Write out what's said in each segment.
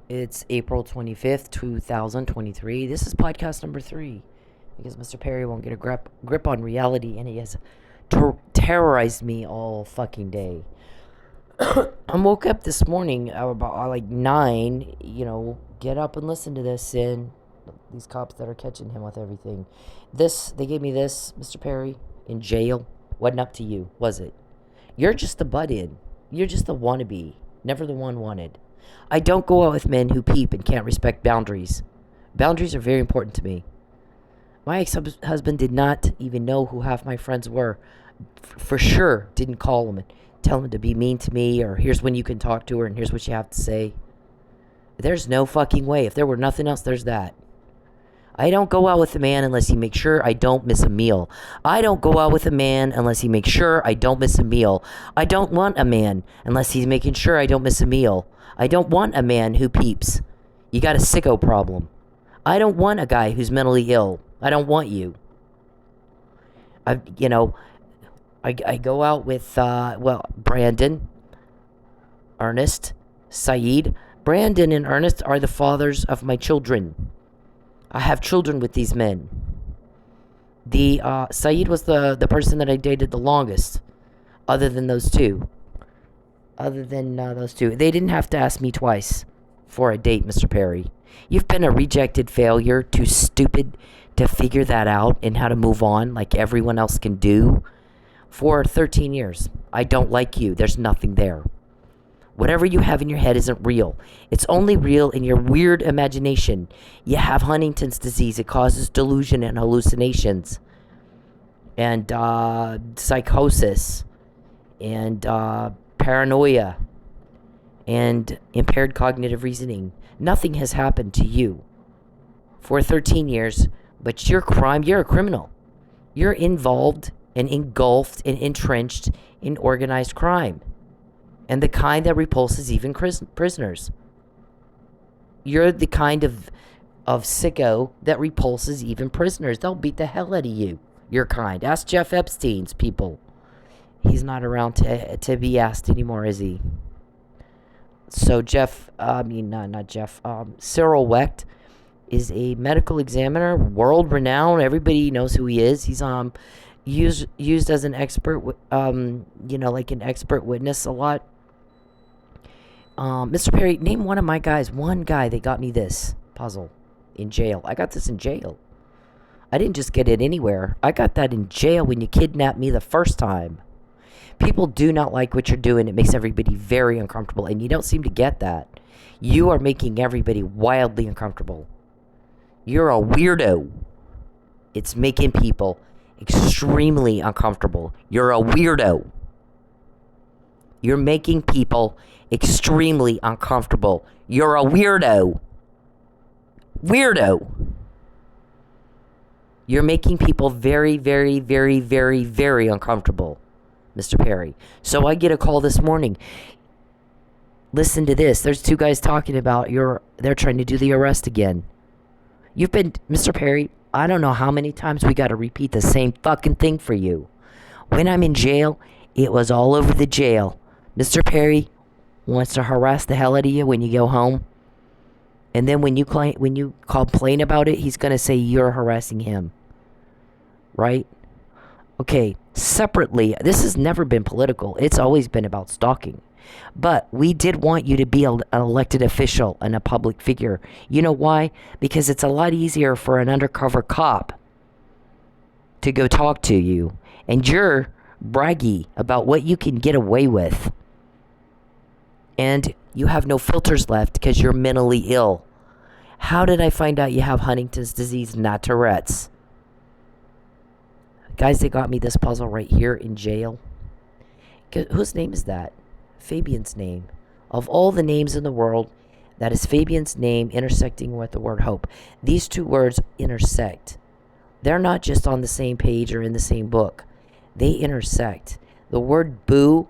It's April 25th, 2023. This is podcast number 3 because Mr. Perry won't get a grip on reality and he has terrorized me all fucking day. I woke up this morning about like 9, get up and listen to this, and these cops that are catching him with everything. They gave me this, Mr. Perry, in jail. Wasn't up to you, was it? You're just the butt-in. You're just the wannabe, never the one wanted. I don't go out with men who peep and can't respect boundaries. Boundaries are very important to me. My ex-husband did not even know who half my friends were. For sure, didn't call him and tell him to be mean to me, or here's when you can talk to her and here's what you have to say. There's no fucking way. If there were nothing else, there's that. I don't go out with a man unless he makes sure I don't miss a meal. I don't go out with a man unless he makes sure I don't miss a meal. I don't want a man unless he's making sure I don't miss a meal. I don't want a man who peeps. You got a sicko problem. I don't want a guy who's mentally ill. I don't want you. I go out with, Brandon, Ernest, Saeed. Brandon and Ernest are the fathers of my children. I have children with these men. Saeed was the person that I dated the longest, other than those two. They didn't have to ask me twice for a date, Mr. Perry. You've been a rejected failure, too stupid to figure that out and how to move on like everyone else can do. For 13 years, I don't like you. There's nothing there. Whatever you have in your head isn't real. It's only real in your weird imagination. You have Huntington's disease. It causes delusion and hallucinations. And psychosis. And paranoia. And impaired cognitive reasoning. Nothing has happened to you for 13 years, but you're a criminal. You're involved and engulfed and entrenched in organized crime. And the kind that repulses even prisoners. You're the kind of sicko that repulses even prisoners. They'll beat the hell out of you. Your kind. Ask Jeff Epstein's people. He's not around to be asked anymore, is he? So Cyril Wecht is a medical examiner, world renowned. Everybody knows who he is. He's used as an expert, like an expert witness a lot. Mr. Perry, name one of my guys. One guy that got me this puzzle in jail. I got this in jail. I didn't just get it anywhere. I got that in jail when you kidnapped me the first time. People do not like what you're doing. It makes everybody very uncomfortable, and you don't seem to get that. You are making everybody wildly uncomfortable. You're a weirdo. It's making people extremely uncomfortable. You're a weirdo. You're making people extremely uncomfortable. You're a weirdo. Weirdo. You're making people very, very, very, very, very uncomfortable, Mr. Perry. So I get a call this morning. Listen to this. There's two guys talking about they're trying to do the arrest again. Mr. Perry, I don't know how many times we got to repeat the same fucking thing for you. When I'm in jail, it was all over the jail. Mr. Perry wants to harass the hell out of you when you go home. And then when you complain about it, he's going to say you're harassing him. Right? Okay, separately, this has never been political. It's always been about stalking. But we did want you to be an elected official and a public figure. You know why? Because it's a lot easier for an undercover cop to go talk to you. And you're braggy about what you can get away with. And you have no filters left because you're mentally ill. How did I find out you have Huntington's disease, not Tourette's? Guys, they got me this puzzle right here in jail. Whose name is that? Fabian's name. Of all the names in the world, that is Fabian's name intersecting with the word hope. These two words intersect. They're not just on the same page or in the same book. They intersect. The word boo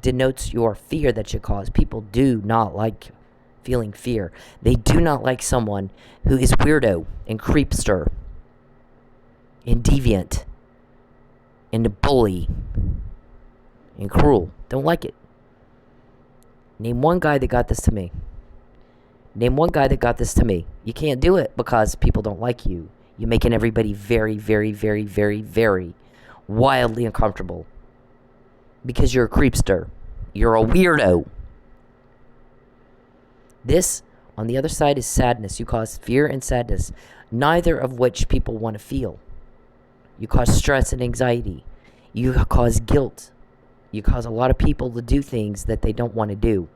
denotes your fear that you cause. People do not like feeling fear. They do not like someone who is weirdo and creepster and deviant and a bully and cruel. Don't like it. Name one guy that got this to me. Name one guy that got this to me. You can't do it because people don't like you. You're making everybody very, very, very, very, very wildly uncomfortable. Because you're a creepster. You're a weirdo. This, on the other side, is sadness. You cause fear and sadness, neither of which people want to feel. You cause stress and anxiety. You cause guilt. You cause a lot of people to do things that they don't want to do.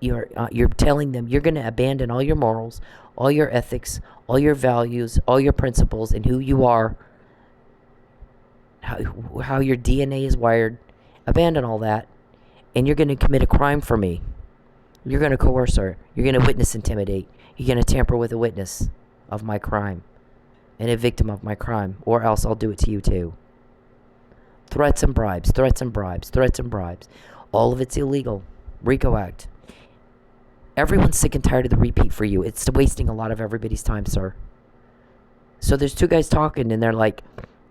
You're telling them you're going to abandon all your morals, all your ethics, all your values, all your principles, and who you are, how your DNA is wired. Abandon all that, and you're going to commit a crime for me. You're going to coerce her. You're going to witness intimidate. You're going to tamper with a witness of my crime and a victim of my crime, or else I'll do it to you too. Threats and bribes, threats and bribes, threats and bribes. All of it's illegal. RICO Act. Everyone's sick and tired of the repeat for you. It's wasting a lot of everybody's time, sir. So there's two guys talking, and they're like,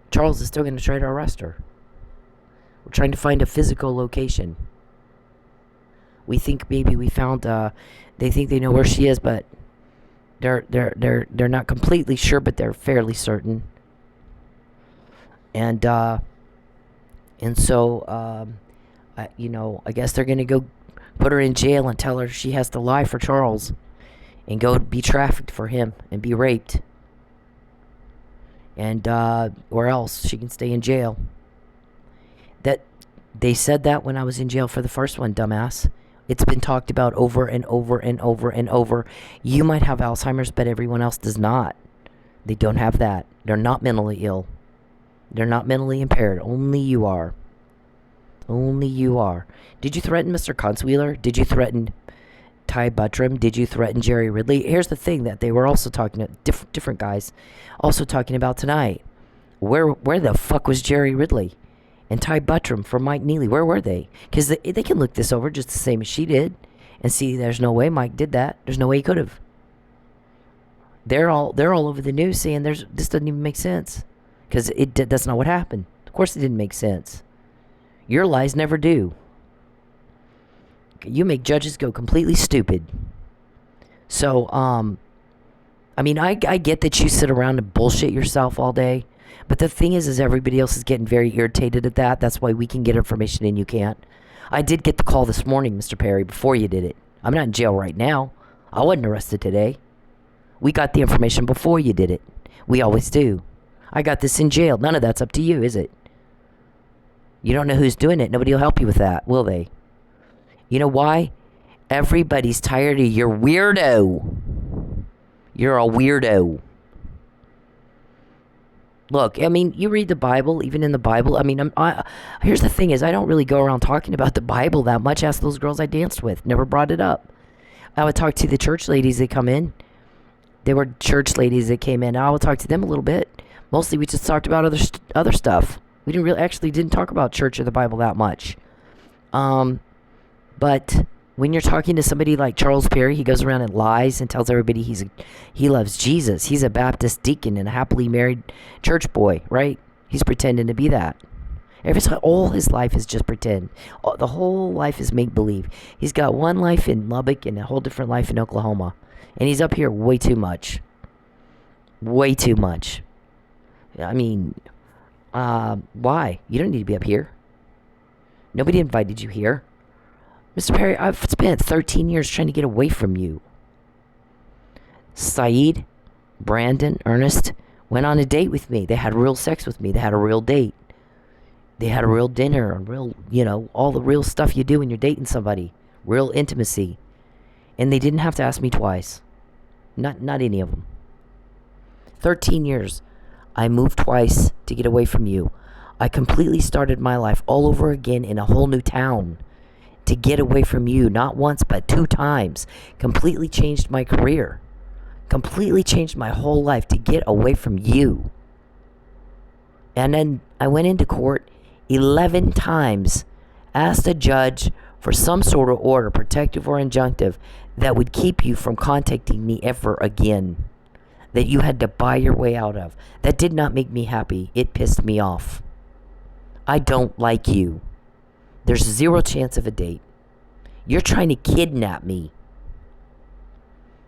Charles is still going to try to arrest her. We're trying to find a physical location. We think maybe we found, they think they know where she is, but they're not completely sure, but they're fairly certain. And so, I guess they're going to go put her in jail and tell her she has to lie for Charles and go be trafficked for him and be raped. And, or else she can stay in jail. That, they said that when I was in jail for the first one, dumbass. It's been talked about over and over and over and over. You might have Alzheimer's, but everyone else does not. They don't have that. They're not mentally ill. They're not mentally impaired. Only you are. Only you are. Did you threaten Mr. Kunzweiler? Did you threaten Ty Buttram? Did you threaten Jerry Ridley? Here's the thing that they were also talking about, different guys, also talking about tonight. Where the fuck was Jerry Ridley? And Ty Buttram for Mike Neely, where were they? Because they can look this over just the same as she did and see there's no way Mike did that. There's no way he could have. They're all over the news saying this doesn't even make sense. Because that's not what happened. Of course it didn't make sense. Your lies never do. You make judges go completely stupid. So, I get that you sit around and bullshit yourself all day. But the thing is everybody else is getting very irritated at that. That's why we can get information and you can't. I did get the call this morning, Mr. Perry, before you did it. I'm not in jail right now. I wasn't arrested today. We got the information before you did it. We always do. I got this in jail. None of that's up to you, is it? You don't know who's doing it. Nobody will help you with that, will they? You know why? Everybody's tired of your weirdo. You're a weirdo. Look, you read the Bible, even in the Bible. Here's the thing is, I don't really go around talking about the Bible that much. Ask those girls I danced with. Never brought it up. I would talk to the church ladies that come in. They were church ladies that came in. I would talk to them a little bit. Mostly we just talked about other stuff. We didn't talk about church or the Bible that much. But when you're talking to somebody like Charles Perry, he goes around and lies and tells everybody he loves Jesus. He's a Baptist deacon and a happily married church boy, right? He's pretending to be that. All his life is just pretend. The whole life is make-believe. He's got one life in Lubbock and a whole different life in Oklahoma. And he's up here way too much. Way too much. Why? You don't need to be up here. Nobody invited you here. Mr. Perry, I've spent 13 years trying to get away from you. Saeed, Brandon, Ernest went on a date with me. They had real sex with me. They had a real date. They had a real dinner, all the real stuff you do when you're dating somebody. Real intimacy. And they didn't have to ask me twice. Not any of them. 13 years. I moved twice to get away from you. I completely started my life all over again in a whole new town to get away from you. Not once, but 2 times. Completely changed my career. Completely changed my whole life to get away from you. And then I went into court 11 times, asked a judge for some sort of order, protective or injunctive, that would keep you from contacting me ever again. That you had to buy your way out of. That did not make me happy. It pissed me off. I don't like you. There's 0 chance of a date. You're trying to kidnap me.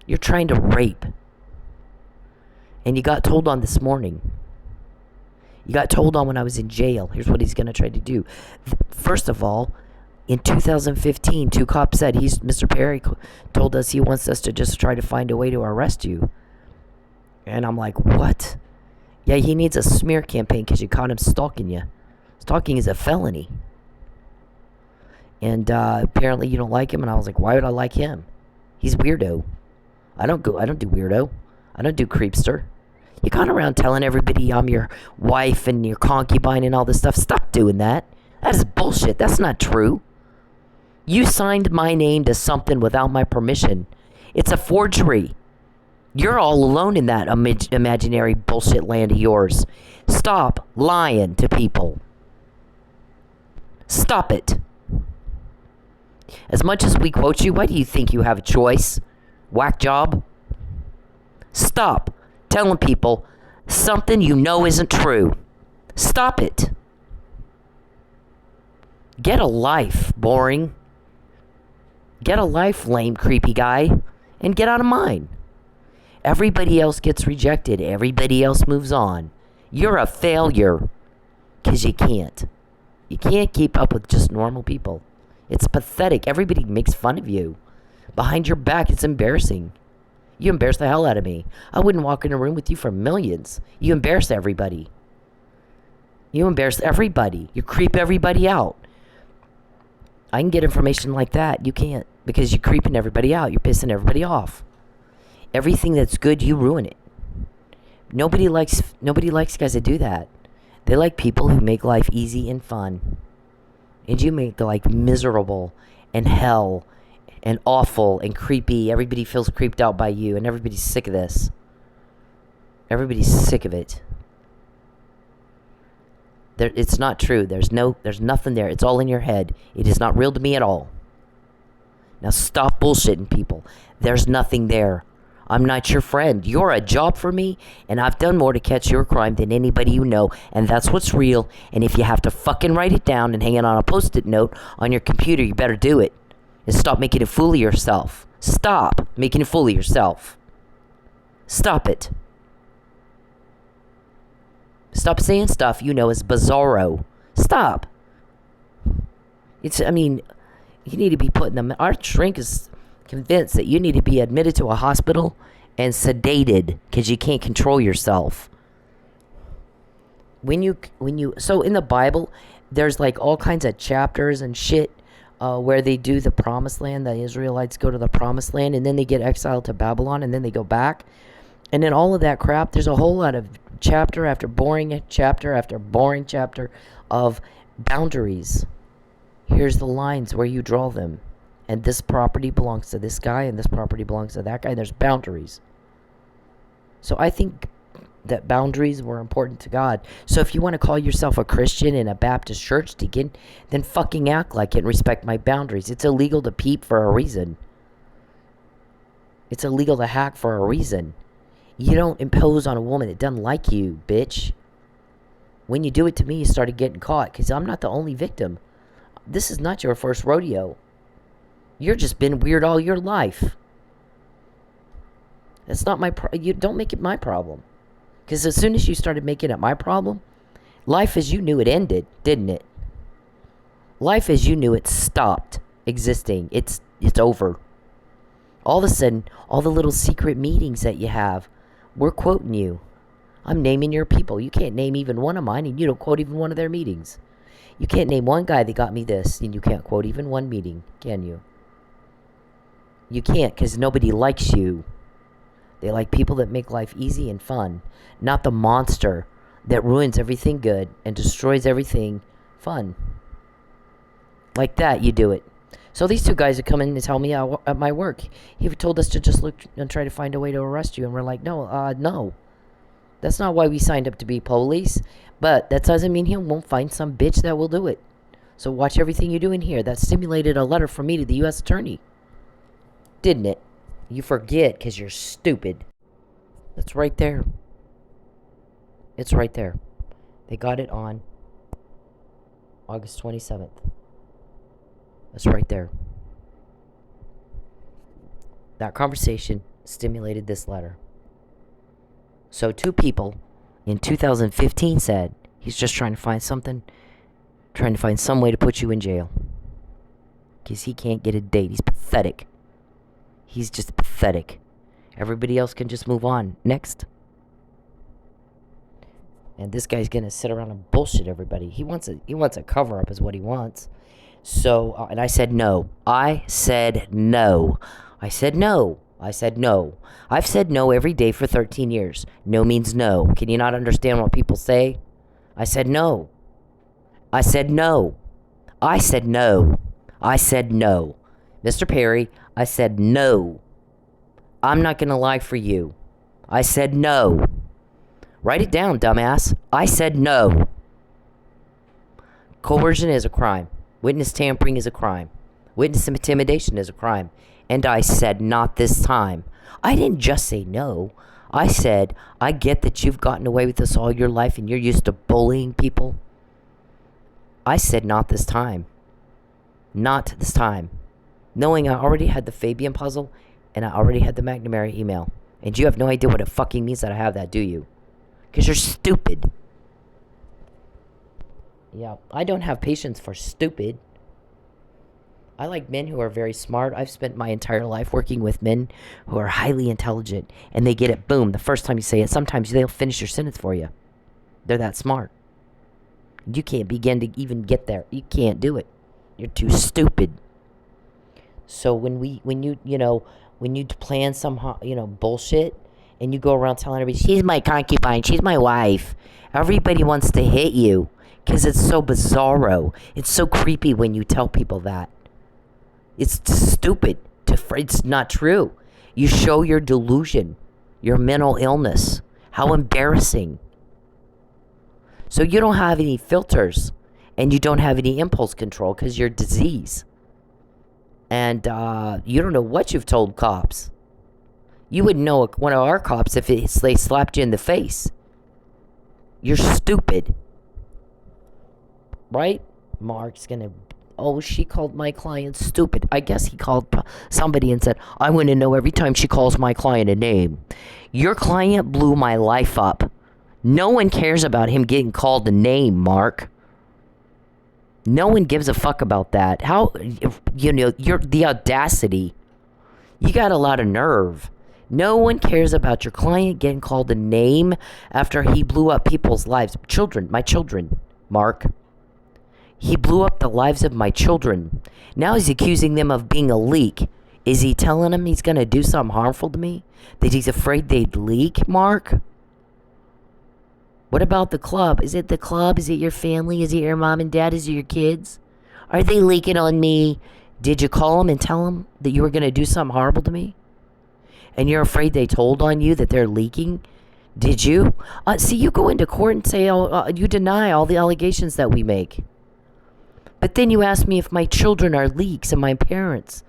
You're trying to rape. And you got told on this morning. You got told on when I was in jail. Here's what he's going to try to do. First of all, in 2015, 2 cops said Mr. Perry told us he wants us to just try to find a way to arrest you. And I'm like, what? Yeah, he needs a smear campaign because you caught him stalking you. Stalking is a felony. And apparently you don't like him. And I was like, why would I like him? He's weirdo. I don't do weirdo. I don't do creepster. You gone around telling everybody I'm your wife and your concubine and all this stuff. Stop doing that. That is bullshit. That's not true. You signed my name to something without my permission. It's a forgery. You're all alone in that imaginary bullshit land of yours. Stop lying to people. Stop it. As much as we quote you, why do you think you have a choice? Whack job? Stop telling people something you know isn't true. Stop it. Get a life, boring. Get a life, lame, creepy guy, and get out of mine. Everybody else gets rejected. Everybody else moves on. You're a failure because you can't. You can't keep up with just normal people. It's pathetic. Everybody makes fun of you. Behind your back, it's embarrassing. You embarrass the hell out of me. I wouldn't walk in a room with you for millions. You embarrass everybody. You embarrass everybody. You creep everybody out. I can get information like that. You can't, because you're creeping everybody out. You're pissing everybody off. Everything that's good, you ruin it. Nobody likes guys that do that. They like people who make life easy and fun. And you make the life miserable and hell and awful and creepy. Everybody feels creeped out by you, and everybody's sick of this. Everybody's sick of it. It's not true. There's nothing there. It's all in your head. It is not real to me at all. Now stop bullshitting people. There's nothing there. I'm not your friend. You're a job for me, and I've done more to catch your crime than anybody you know, and that's what's real. And if you have to fucking write it down and hang it on a post-it note on your computer, you better do it. And stop making a fool of yourself. Stop making a fool of yourself. Stop it. Stop saying stuff you know is bizarro. Stop. You need to be put in the... Our shrink is convinced that you need to be admitted to a hospital and sedated because you can't control yourself. So in the Bible, there's like all kinds of chapters and shit where they do the promised land. The Israelites go to the promised land, and then they get exiled to Babylon, and then they go back. And then all of that crap, there's a whole lot of chapter after boring chapter after boring chapter of boundaries. Here's the lines where you draw them. And this property belongs to this guy, and this property belongs to that guy. And there's boundaries. So I think that boundaries were important to God. So if you want to call yourself a Christian in a Baptist church deacon, then fucking act like it and respect my boundaries. It's illegal to peep for a reason. It's illegal to hack for a reason. You don't impose on a woman that doesn't like you, bitch. When you do it to me, you started getting caught, because I'm not the only victim. This is not your first rodeo. You're just been weird all your life. That's not my you don't make it my problem. Because as soon as you started making it my problem, life as you knew it ended, didn't it? Life as you knew it stopped existing. It's over. All of a sudden, all the little secret meetings that you have, we're quoting you. I'm naming your people. You can't name even one of mine, and you don't quote even one of their meetings. You can't name one guy that got me this, and you can't quote even one meeting, can you? You can't, because nobody likes you. They like people that make life easy and fun, not the monster that ruins everything good and destroys everything fun. Like that, you do it. So these two guys would come in and tell me at my work, he told us to just look and try to find a way to arrest you. And we're like, no. That's not why we signed up to be police. But that doesn't mean he won't find some bitch that will do it. So watch everything you do in here. That stimulated a letter from me to the U.S. Attorney. Didn't it? You forget because you're stupid. That's right there. It's right there. They got it on August 27th. That's right there. That conversation stimulated this letter. So 2 people in 2015 said he's just trying to find some way to put you in jail. Because he can't get a date. He's pathetic. He's just pathetic. Everybody else can just move on. Next. And this guy's gonna sit around and bullshit everybody. He wants a cover up is what he wants. So, and I said no. I said no. I've said no every day for 13 years. No means no. Can you not understand what people say? I said no. I said no. I said no. I said no. Mr. Perry, I said no. I'm not going to lie for you. I said no. Write it down, dumbass. I said no. Coercion is a crime. Witness tampering is a crime. Witness intimidation is a crime. And I said not this time. I didn't just say no. I said, I get that you've gotten away with this all your life and you're used to bullying people. I said not this time. Not this time. Knowing I already had the Fabian puzzle and I already had the McNamara email. And you have no idea what it fucking means that I have that, do you? Because you're stupid. Yeah, I don't have patience for stupid. I like men who are very smart. I've spent my entire life working with men who are highly intelligent. And they get it, boom, the first time you say it. Sometimes they'll finish your sentence for you. They're that smart. You can't begin to even get there. You can't do it. You're too stupid. So when you plan some, bullshit, and you go around telling everybody, she's my concubine, she's my wife. Everybody wants to hit you because it's so bizarro. It's so creepy when you tell people that. It's stupid. It's not true. You show your delusion, your mental illness. How embarrassing. So you don't have any filters and you don't have any impulse control because you're diseased. And you don't know what you've told cops. You wouldn't know one of our cops if they slapped you in the face. You're stupid. Right? Mark's gonna... Oh, she called my client stupid. I guess he called somebody and said, I want to know every time she calls my client a name. Your client blew my life up. No one cares about him getting called a name, Mark. No one gives a fuck about that. How, you're the audacity. You got a lot of nerve. No one cares about your client getting called a name after he blew up people's lives. My children, Mark. He blew up the lives of my children. Now he's accusing them of being a leak. Is he telling them he's going to do something harmful to me? That he's afraid they'd leak, Mark? What about the club? Is it the club? Is it your family? Is it your mom and dad? Is it your kids? Are they leaking on me? Did you call them and tell them that you were going to do something horrible to me? And you're afraid they told on you that they're leaking? Did you? See, you go into court and say, you deny all the allegations that we make. But then you ask me if my children are leaks and my parents,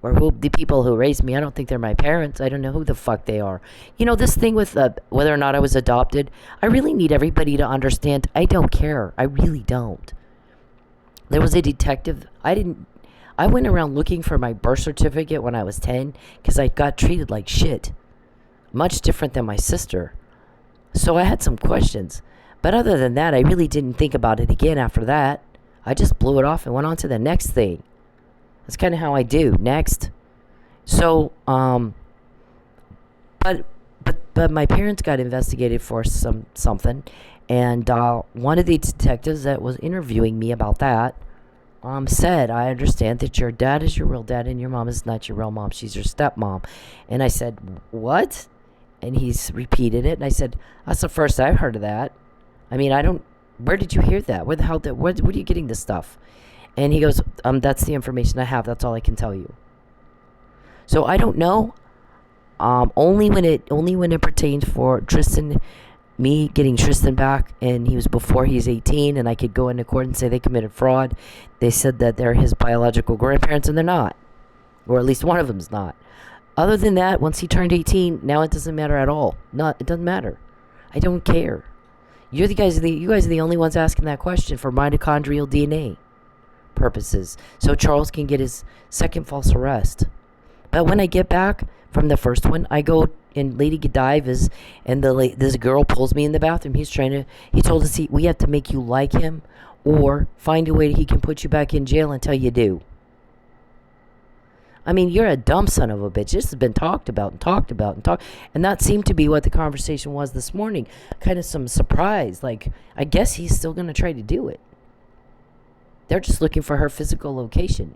or the people who raised me. I don't think they're my parents. I don't know who the fuck they are. This thing with whether or not I was adopted, I really need everybody to understand. I don't care. I really don't. There was a detective. I went around looking for my birth certificate when I was 10 because I got treated like shit. Much different than my sister. So I had some questions. But other than that, I really didn't think about it again after that. I just blew it off and went on to the next thing. That's kind of how I do. Next. So, but my parents got investigated for something. And one of the detectives that was interviewing me about that said, I understand that your dad is your real dad and your mom is not your real mom. She's your stepmom. And I said, what? And he's repeated it. And I said, that's the first I've heard of that. I mean, where did you hear that? Where the hell where are you getting this stuff? And he goes, that's the information I have. That's all I can tell you. So I don't know. Only when it pertained for Tristan, me getting Tristan back, and he was before he's 18, and I could go into court and say they committed fraud. They said that they're his biological grandparents, and they're not. Or at least one of them's not. Other than that, once he turned 18, now it doesn't matter at all. It doesn't matter. I don't care. You guys are the only ones asking that question for mitochondrial DNA purposes. So Charles can get his second false arrest. But when I get back, from the first one. I go in Lady Godiva's, and this girl pulls me in the bathroom. He told us we have to make you like him, or find a way he can put you back in jail until you do. I mean, you're a dumb son of a bitch. This has been talked about and talked about and talked. And that seemed to be what the conversation was this morning. Kind of some surprise. Like, I guess he's still going to try to do it. They're just looking for her physical location.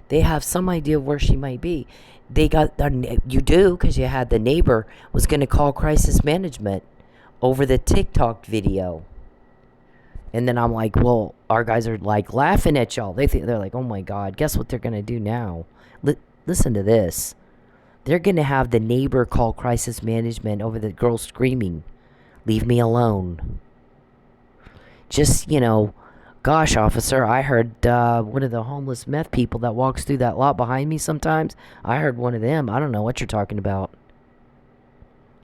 They have some idea of where she might be. You do, because you had the neighbor was going to call crisis management over the TikTok video. And then I'm like, well, our guys are like laughing at y'all. They're like, oh my God, guess what they're going to do now? Listen to this. They're going to have the neighbor call crisis management over the girl screaming, leave me alone. Just, gosh, officer, I heard one of the homeless meth people that walks through that lot behind me sometimes. I heard one of them. I don't know what you're talking about.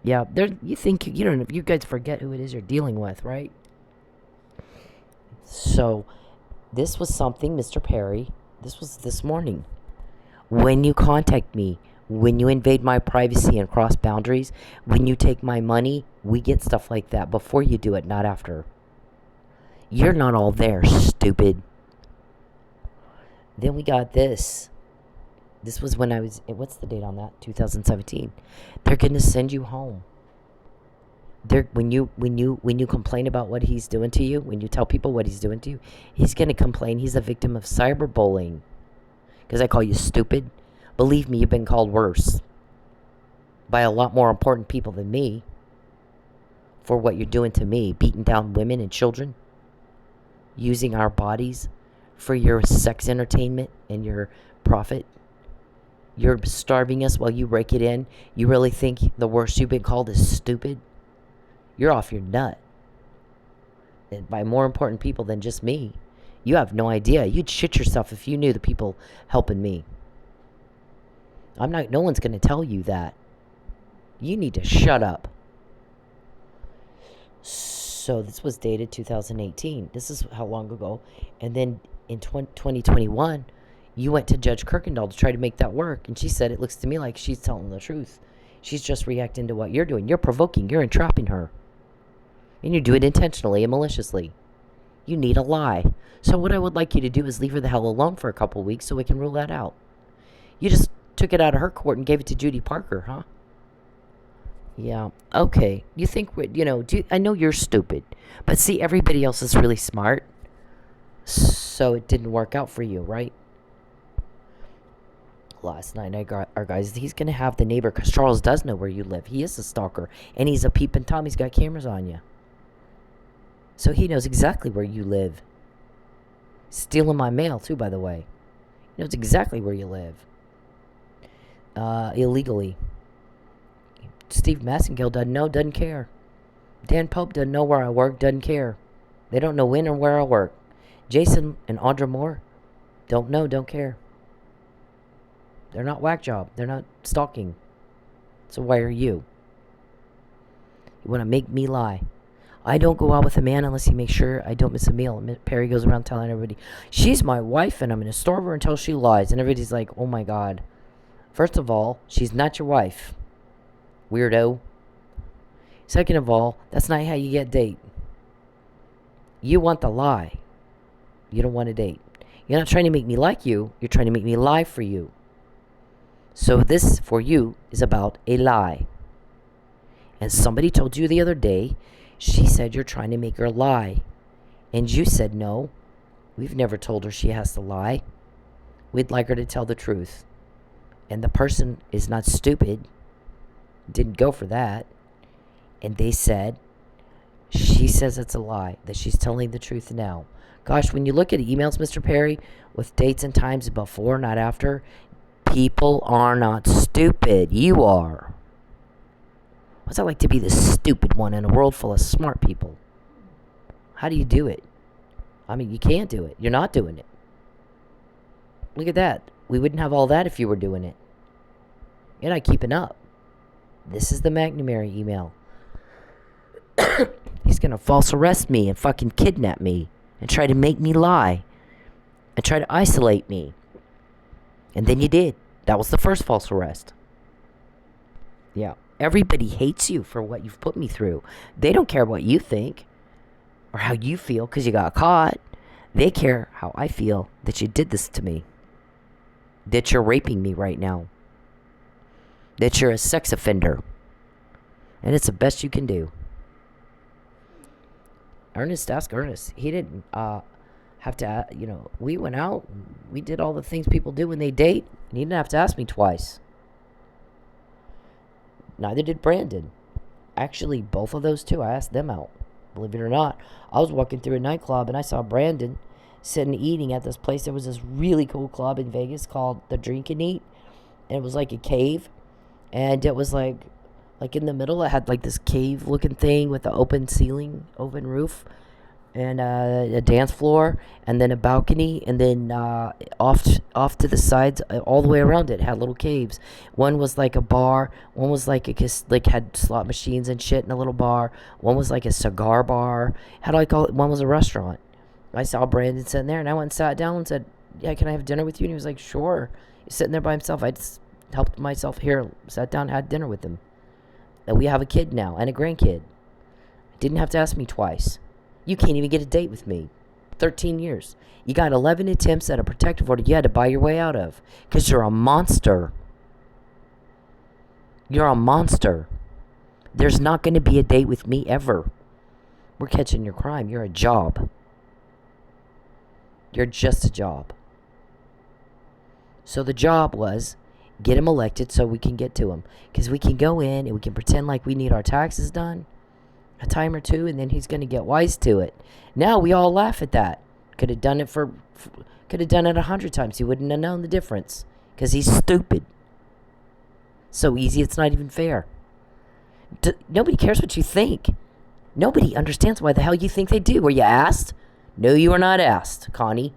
Yeah, you guys forget who it is you're dealing with, right? So, this was something, Mr. Perry, this was this morning. When you contact me, when you invade my privacy and cross boundaries, when you take my money, we get stuff like that before you do it, not after. You're not all there, stupid. Then we got this. This was when what's the date on that? 2017. They're going to send you home. When you complain about what he's doing to you, when you tell people what he's doing to you, he's going to complain he's a victim of cyberbullying. Because I call you stupid. Believe me, you've been called worse by a lot more important people than me for what you're doing to me, beating down women and children, using our bodies for your sex entertainment and your profit. You're starving us while you rake it in. You really think the worst you've been called is stupid? You're off your nut. And by more important people than just me. You have no idea. You'd shit yourself if you knew the people helping me. No one's going to tell you that. You need to shut up. So this was dated 2018. This is how long ago. And then in 2021, you went to Judge Kirkendall to try to make that work. And she said, it looks to me like she's telling the truth. She's just reacting to what you're doing. You're provoking. You're entrapping her. And you do it intentionally and maliciously. You need a lie. So what I would like you to do is leave her the hell alone for a couple weeks so we can rule that out. You just took it out of her court and gave it to Judy Parker, huh? Yeah, okay. You think, I know you're stupid. But see, everybody else is really smart. So it didn't work out for you, right? Last night, I got our guys, he's going to have the neighbor, because Charles does know where you live. He is a stalker. And he's a peeping Tom. He's got cameras on you. So he knows exactly where you live. Stealing my mail, too, by the way. He knows exactly where you live. Illegally. Steve Massengill doesn't care. Dan Pope doesn't know where I work, doesn't care. They don't know when or where I work. Jason and Audra Moore don't know, don't care. They're not whack job. They're not stalking. So why are you? You want to make me lie. I don't go out with a man unless he makes sure I don't miss a meal. And Perry goes around telling everybody, she's my wife and I'm going to starve her until she lies. And everybody's like, oh my God. First of all, she's not your wife. Weirdo. Second of all, that's not how you get date. You want the lie. You don't want a date. You're not trying to make me like you. You're trying to make me lie for you. So this, for you, is about a lie. And somebody told you the other day, she said you're trying to make her lie. And you said, no, we've never told her she has to lie. We'd like her to tell the truth. And the person is not stupid. Didn't go for that. And they said, she says it's a lie, that she's telling the truth now. Gosh, when you look at emails, Mr. Perry, with dates and times before, not after, people are not stupid. You are. What's that like to be the stupid one in a world full of smart people? How do you do it? I mean, you can't do it. You're not doing it. Look at that. We wouldn't have all that if you were doing it. You're not keeping up. This is the McNamara email. He's going to false arrest me and fucking kidnap me and try to make me lie and try to isolate me. And then you did. That was the first false arrest. Yeah. Everybody hates you for what you've put me through. They don't care what you think or how you feel because you got caught. They care how I feel that you did this to me. That you're raping me right now. That you're a sex offender. And it's the best you can do. Ask Ernest. He didn't have to, we went out. We did all the things people do when they date. And he didn't have to ask me twice. Neither did Brandon. Actually, both of those two, I asked them out. Believe it or not. I was walking through a nightclub and I saw Brandon sitting eating at this place. There was this really cool club in Vegas called the Drink and Eat. And it was like a cave. And it was like in the middle, it had like this cave looking thing with the open ceiling, open roof, and a dance floor, and then a balcony, and then off to the sides, all the way around it had little caves. One was like a bar, one was like had slot machines and shit in a little bar. One was like a cigar bar. How do I call it? One was a restaurant. I saw Brandon sitting there, and I went and sat down and said, "Yeah, can I have dinner with you?" And he was like, "Sure." He's sitting there by himself. I just helped myself here, sat down, had dinner with him. And we have a kid now and a grandkid. Didn't have to ask me twice. You can't even get a date with me. 13 years. You got 11 attempts at a protective order you had to buy your way out of. Because you're a monster. You're a monster. There's not going to be a date with me ever. We're catching your crime. You're a job. You're just a job. So the job was get him elected so we can get to him. Because we can go in and we can pretend like we need our taxes done a time or two, and then he's going to get wise to it. Now we all laugh at that. Could have done it 100 times. He wouldn't have known the difference. Because he's stupid. So easy, it's not even fair. Nobody cares what you think. Nobody understands why the hell you think they do. Were you asked? No, you were not asked, Connie.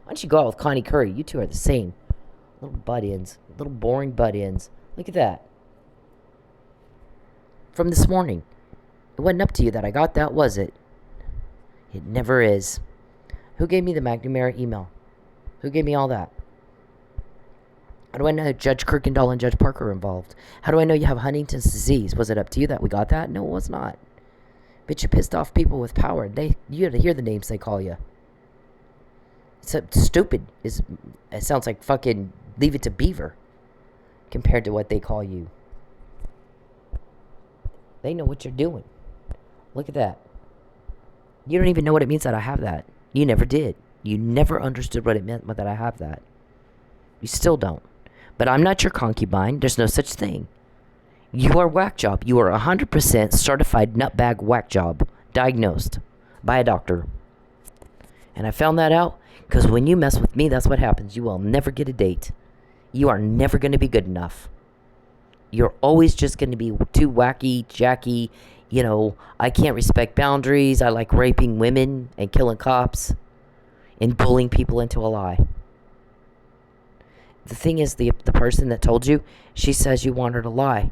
Why don't you go out with Connie Curry? You two are the same. Little butt ends. Little boring butt ends. Look at that. From this morning. It wasn't up to you that I got that, was it? It never is. Who gave me the McNamara email? Who gave me all that? How do I know Judge Kirkendall and Judge Parker are involved? How do I know you have Huntington's disease? Was it up to you that we got that? No, it was not. But you pissed off people with power. You had to hear the names they call you. It's stupid. It sounds like fucking Leave It to Beaver compared to what they call you. They know what you're doing. Look at that. You don't even know what it means that I have that. You never did. You never understood what it meant that I have that. You still don't. But I'm not your concubine. There's no such thing. You are whack job. You are 100% certified nutbag whack job. Diagnosed by a doctor. And I found that out because when you mess with me, that's what happens. You will never get a date. You are never going to be good enough. You're always just going to be too wacky, jacky. I can't respect boundaries. I like raping women and killing cops and bullying people into a lie. The thing is, the person that told you, she says you want her to lie.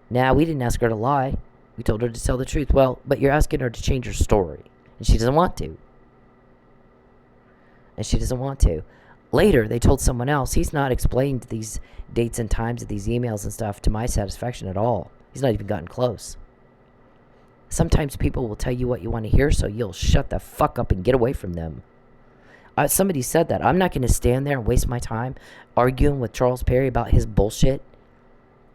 Now, we didn't ask her to lie. We told her to tell the truth. Well, but you're asking her to change her story. And she doesn't want to. Later, they told someone else. He's not explained these dates and times of these emails and stuff to my satisfaction at all. He's not even gotten close. Sometimes people will tell you what you want to hear, so you'll shut the fuck up and get away from them. Somebody said that. I'm not going to stand there and waste my time arguing with Charles Perry about his bullshit.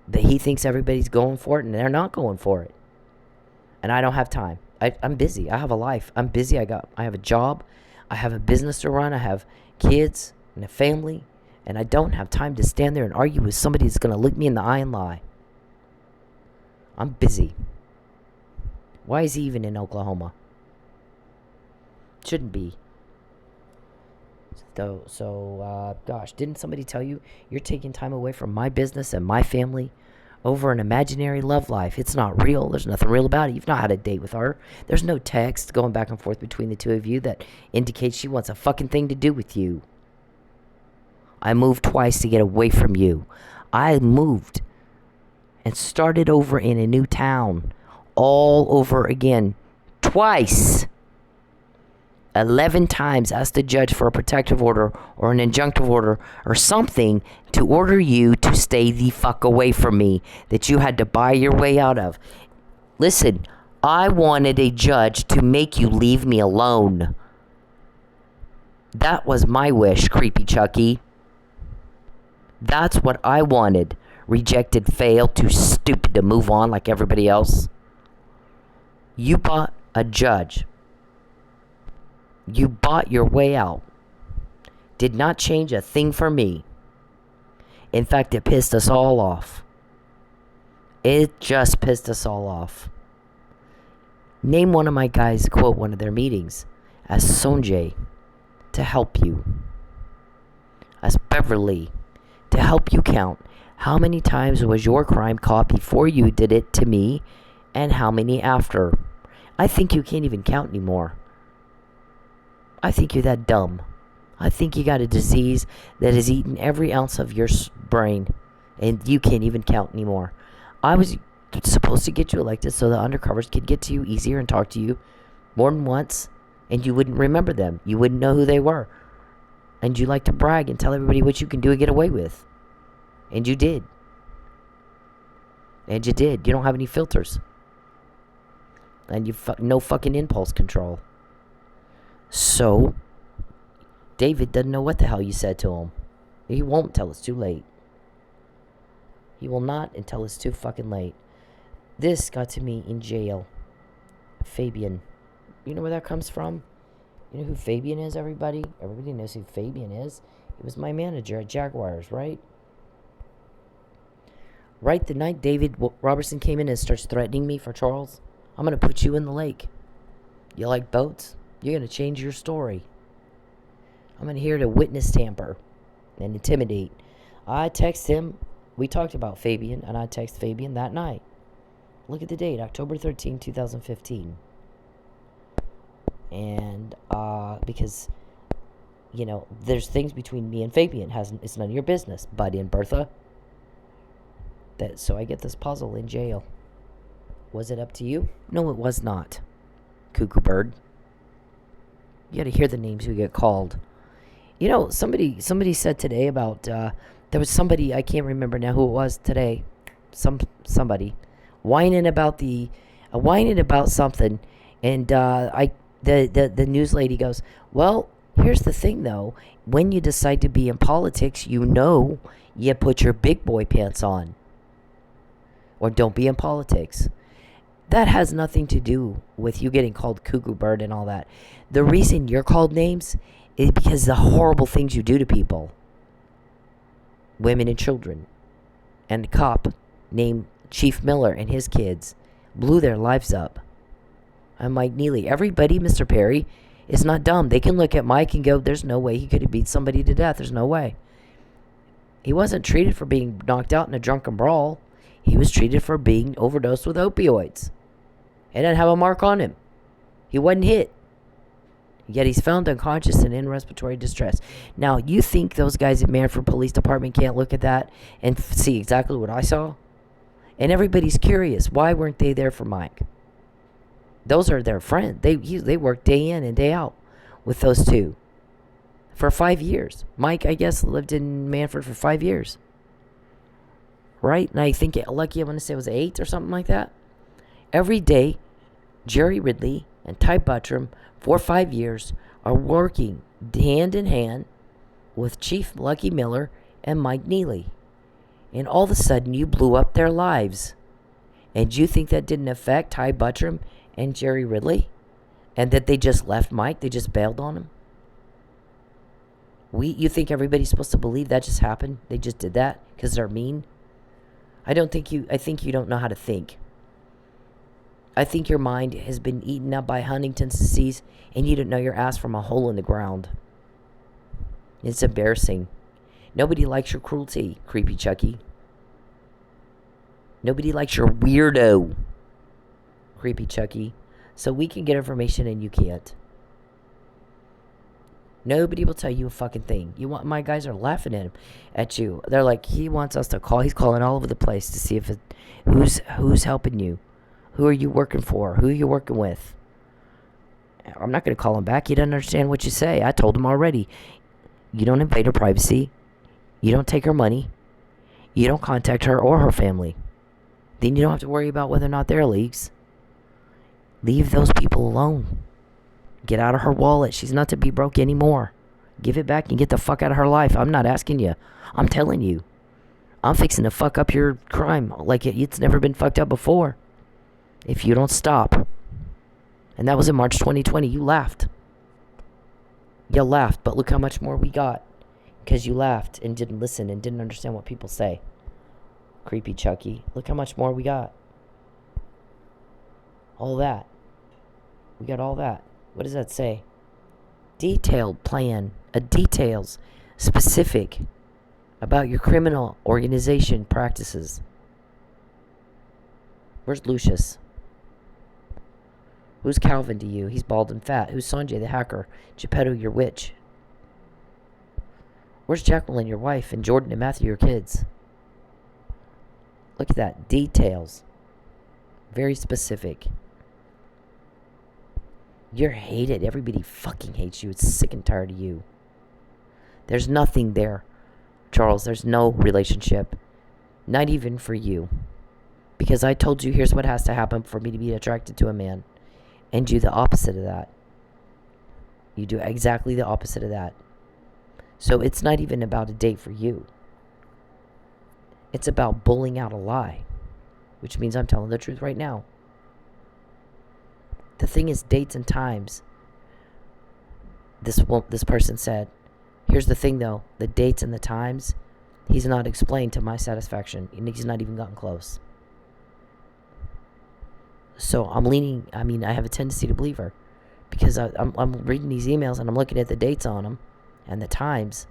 That he thinks everybody's going for it, and they're not going for it. And I don't have time. I'm busy. I have a life. I'm busy. I have a job. I have a business to run. I have kids and a family. And I don't have time to stand there and argue with somebody that's going to look me in the eye and lie. I'm busy. Why is he even in Oklahoma? Shouldn't be. Gosh, didn't somebody tell you you're taking time away from my business and my family over an imaginary love life? It's not real. There's nothing real about it. You've not had a date with her. There's no text going back and forth between the two of you that indicates she wants a fucking thing to do with you. I moved twice to get away from you. I moved and started over in a new town all over again twice. 11 times asked the judge for a protective order or an injunctive order or something to order you to stay the fuck away from me that you had to buy your way out of. Listen, I wanted a judge to make you leave me alone. That was my wish, creepy Chucky. That's what I wanted. Rejected, failed, too stupid to move on like everybody else. You bought a judge. You bought your way out. Did not change a thing for me. In fact, it pissed us all off. It just pissed us all off. Name one of my guys, quote one of their meetings, as Sonjay to help you. As Beverly to help you count. How many times was your crime caught before you did it to me, and how many after? I think you can't even count anymore. I think you're that dumb. I think you got a disease that has eaten every ounce of your brain, and you can't even count anymore. I was supposed to get you elected so the undercovers could get to you easier and talk to you more than once, and you wouldn't remember them. You wouldn't know who they were. And you like to brag and tell everybody what you can do and get away with. And you did. And you did. You don't have any filters. And you no fucking impulse control. So, David doesn't know what the hell you said to him. He won't until it's too late. He will not until it's too fucking late. This got to me in jail. Fabian. You know where that comes from? You know who Fabian is, everybody? Everybody knows who Fabian is. He was my manager at Jaguars, right? Right the night David Robertson came in and starts threatening me for Charles, I'm going to put you in the lake. You like boats? You're going to change your story. I'm going to here to witness tamper and intimidate. I text him. We talked about Fabian, and I text Fabian that night. Look at the date, October 13, 2015. And because, you know, there's things between me and Fabian. It's none of your business, Buddy and Bertha. So I get this puzzle in jail. Was it up to you? No, it was not. Cuckoo bird. You got to hear the names who get called. You know, somebody said today about there was somebody, I can't remember now who it was today. Somebody whining about something, and the news lady goes, well, here's the thing though. When you decide to be in politics, you know you put your big boy pants on. Or don't be in politics. That has nothing to do with you getting called cuckoo bird and all that. The reason you're called names is because the horrible things you do to people. Women and children. And the cop named Chief Miller and his kids blew their lives up. I'm Mike Neely. Everybody, Mr. Perry, is not dumb. They can look at Mike and go, there's no way he could have beat somebody to death. There's no way. He wasn't treated for being knocked out in a drunken brawl. He was treated for being overdosed with opioids. And didn't have a mark on him. He wasn't hit. Yet he's found unconscious and in respiratory distress. Now, you think those guys at Manford Police Department can't look at that and see exactly what I saw? And everybody's curious. Why weren't they there for Mike? Those are their friends. They work day in and day out with those two. For 5 years. Mike, I guess, lived in Manford for 5 years. Right? And I think, lucky, I want to say it was 8 or something like that. Every day, Jerry Ridley and Ty Buttram, for 5 years, are working hand in hand with Chief Lucky Miller and Mike Neely. And all of a sudden, you blew up their lives. And you think that didn't affect Ty Buttram and Jerry Ridley? And that they just left Mike? They just bailed on him? You think everybody's supposed to believe that just happened? They just did that because they're mean? I think you don't know how to think. I think your mind has been eaten up by Huntington's disease and you don't know your ass from a hole in the ground. It's embarrassing. Nobody likes your cruelty, creepy Chucky. Nobody likes your weirdo, creepy Chucky. So we can get information and you can't. Nobody will tell you a fucking thing. My guys are laughing at you. They're like, he wants us to call. He's calling all over the place to see who's helping you. Who are you working for? Who are you working with? I'm not going to call him back. He doesn't understand what you say. I told him already. You don't invade her privacy. You don't take her money. You don't contact her or her family. Then you don't have to worry about whether or not they're leaks. Leave those people alone. Get out of her wallet. She's not to be broke anymore. Give it back and get the fuck out of her life. I'm not asking you. I'm telling you. I'm fixing to fuck up your crime like it's never been fucked up before. If you don't stop. And that was in March 2020. You laughed. You laughed, but look how much more we got. Because you laughed and didn't listen and didn't understand what people say. Creepy Chucky. Look how much more we got. All that. We got all that. What does that say? Detailed plan. Details. Specific. About your criminal organization practices. Where's Lucius? Who's Calvin to you? He's bald and fat. Who's Sanjay the hacker? Geppetto, your witch. Where's Jacqueline, your wife? And Jordan and Matthew, your kids? Look at that. Details. Very specific. You're hated. Everybody fucking hates you. It's sick and tired of you. There's nothing there, Charles. There's no relationship. Not even for you. Because I told you here's what has to happen for me to be attracted to a man. And do the opposite of that. You do exactly the opposite of that. So it's not even about a date for you. It's about bullying out a lie. Which means I'm telling the truth right now. The thing is, dates and times. This person said, here's the thing though. The dates and the times, he's not explained to my satisfaction. And he's not even gotten close. So I'm leaning, I have a tendency to believe her. Because I'm reading these emails and I'm looking at the dates on them. And the times.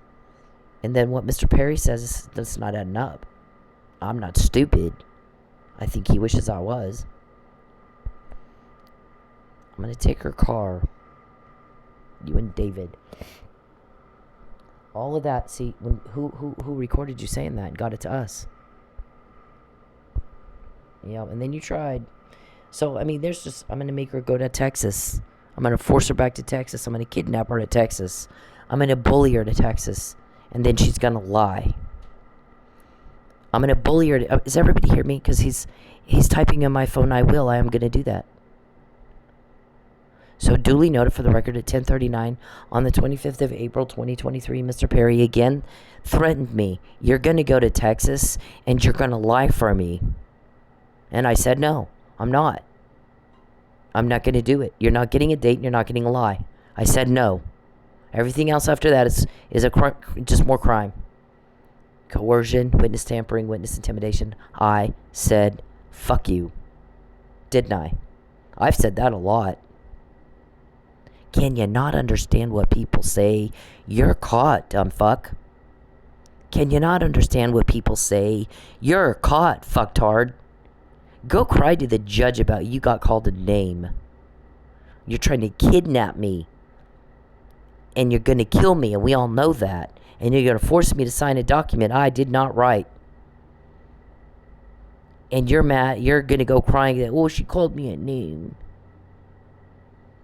And then what Mr. Perry says is that's not adding up. I'm not stupid. I think he wishes I was. I'm going to take her car. You and David. All of that, see, who recorded you saying that and got it to us? Yeah, and then you tried. So, there's just, I'm going to make her go to Texas. I'm going to force her back to Texas. I'm going to kidnap her to Texas. I'm going to bully her to Texas. And then she's going to lie. I'm going to bully her. Does everybody hear me? Because he's typing in my phone, I will. I am going to do that. So duly noted for the record at 10:39 on the 25th of April, 2023, Mr. Perry again threatened me. You're going to go to Texas and you're going to lie for me. And I said, no, I'm not. I'm not going to do it. You're not getting a date and you're not getting a lie. I said no. Everything else after that is just more crime. Coercion, witness tampering, witness intimidation. I said, fuck you. Didn't I? I've said that a lot. Can you not understand what people say? You're caught, dumb fuck. Can you not understand what people say? You're caught, fucktard. Go cry to the judge about you got called a name. You're trying to kidnap me. And you're going to kill me, and we all know that. And you're going to force me to sign a document I did not write. And you're mad. You're going to go crying that, oh, she called me a name.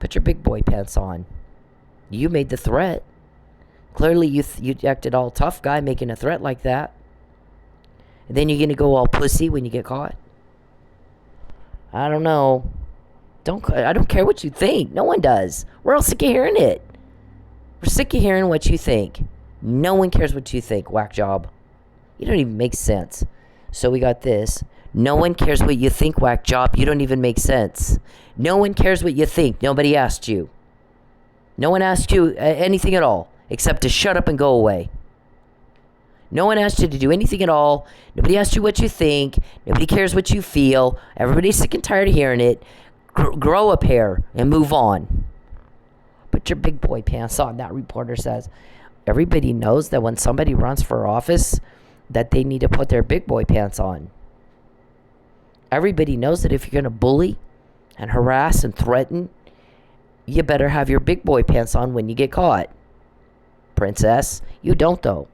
Put your big boy pants on. You made the threat. Clearly, you acted all tough guy making a threat like that. And then you're going to go all pussy when you get caught. I don't know. I don't care what you think. No one does. We're all sick of hearing it. We're sick of hearing what you think. No one cares what you think, whack job. You don't even make sense. So we got this. No one cares what you think, whack job. You don't even make sense. No one cares what you think. Nobody asked you. No one asked you anything at all, except to shut up and go away. No one asked you to do anything at all. Nobody asked you what you think. Nobody cares what you feel. Everybody's sick and tired of hearing it. Grow a pair and move on. Put your big boy pants on, that reporter says. Everybody knows that when somebody runs for office, that they need to put their big boy pants on. Everybody knows that if you're going to bully and harass and threaten, you better have your big boy pants on when you get caught. Princess, you don't though.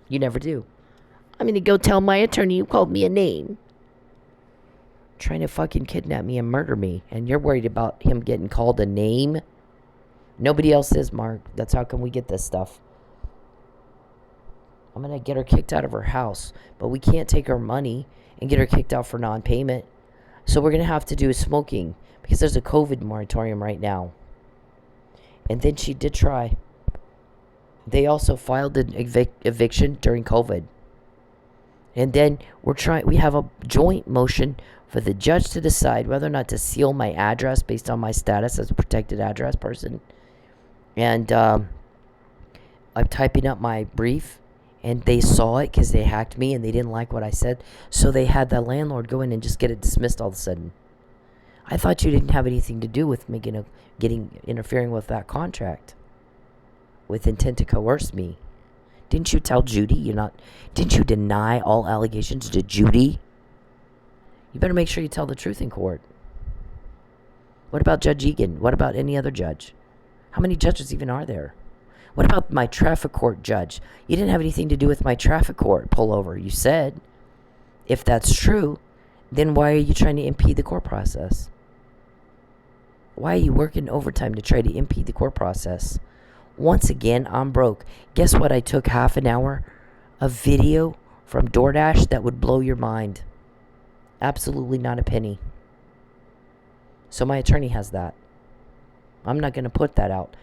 You never do. I'm going to go tell my attorney you called me a name. trying to fucking kidnap me and murder me. And you're worried about him getting called a name? Nobody else is, Mark. That's how come we get this stuff. I'm going to get her kicked out of her house. But we can't take her money and get her kicked out for non-payment. So we're going to have to do smoking. Because there's a COVID moratorium right now. And then she did try. They also filed an eviction during COVID. And then we have a joint motion for the judge to decide whether or not to seal my address based on my status as a protected address person. And I'm typing up my brief, and they saw it because they hacked me and they didn't like what I said. So they had the landlord go in and just get it dismissed all of a sudden. I thought you didn't have anything to do with me interfering with that contract with intent to coerce me. Didn't you tell Judy didn't you deny all allegations to Judy? You better make sure you tell the truth in court. What about Judge Eagan? What about any other judge? How many judges even are there? What about my traffic court judge? You didn't have anything to do with my traffic court pullover, you said. If that's true, then why are you trying to impede the court process? Why are you working overtime to try to impede the court process? Once again, I'm broke. Guess what? I took half an hour of video from DoorDash that would blow your mind. Absolutely not a penny. So my attorney has that. I'm not going to put that out.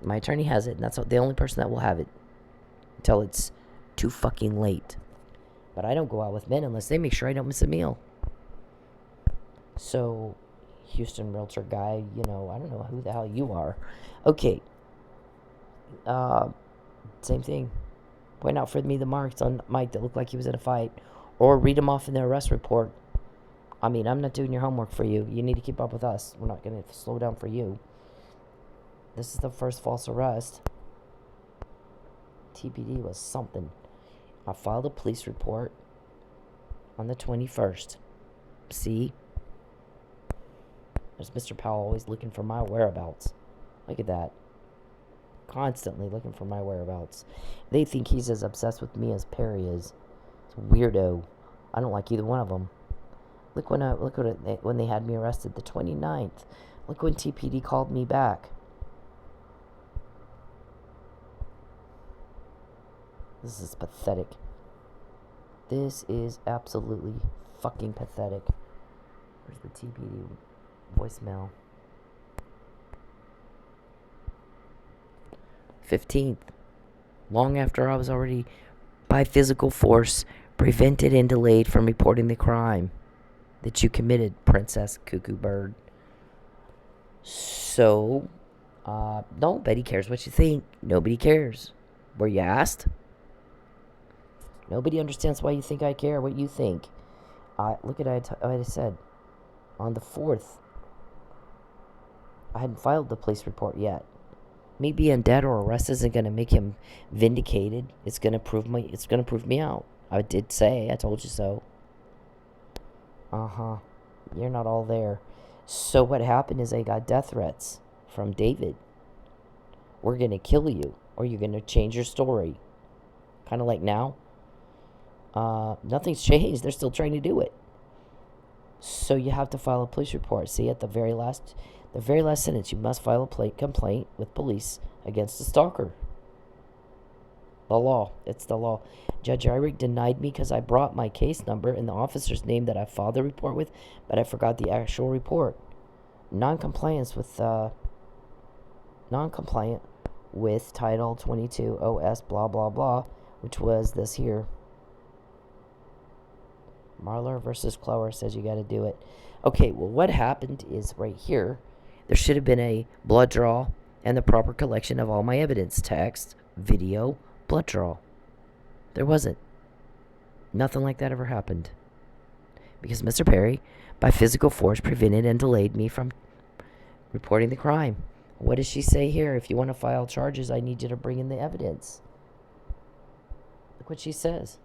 My attorney has it, and that's the only person that will have it until it's too fucking late. But I don't go out with men unless they make sure I don't miss a meal. So, Houston realtor guy, I don't know who the hell you are. Okay. Same thing. Point out for me the marks on Mike that looked like he was in a fight. Or read them off in the arrest report. I mean, I'm not doing your homework for you. You need to keep up with us. We're not going to slow down for you. This is the first false arrest. TPD was something. I filed a police report on the 21st. See? There's Mr. Powell always looking for my whereabouts. Look at that. Constantly looking for my whereabouts. They think he's as obsessed with me as Perry is. It's a weirdo. I don't like either one of them. Look when they had me arrested the 29th. Look when TPD called me back. This is pathetic. This is absolutely fucking pathetic. Where's the TPD voicemail? 15th. Long after I was already, by physical force, prevented and delayed from reporting the crime that you committed, Princess Cuckoo Bird. So, nobody cares what you think. Nobody cares. Were you asked? Nobody understands why you think I care what you think. Look at what I said. On the 4th, I hadn't filed the police report yet. Me being dead or arrested isn't going to make him vindicated. It's going to prove me out. I did say, I told you so. You're not all there. So what happened is I got death threats from David. We're going to kill you, or you're going to change your story. Kind of like now. Nothing's changed. They're still trying to do it. So you have to file a police report. See, at the very last sentence, you must file a complaint with police against the stalker. The law. It's the law. Judge Eagan denied me because I brought my case number and the officer's name that I filed the report with, but I forgot the actual report. Non-compliant with Title 22 OS blah blah blah, which was this here. Marler versus Clower says you got to do it. Okay, well, what happened is right here, there should have been a blood draw and the proper collection of all my evidence, text, video, blood draw. There wasn't. Nothing like that ever happened. Because Mr. Perry, by physical force, prevented and delayed me from reporting the crime. What does she say here? If you want to file charges, I need you to bring in the evidence. Look what she says.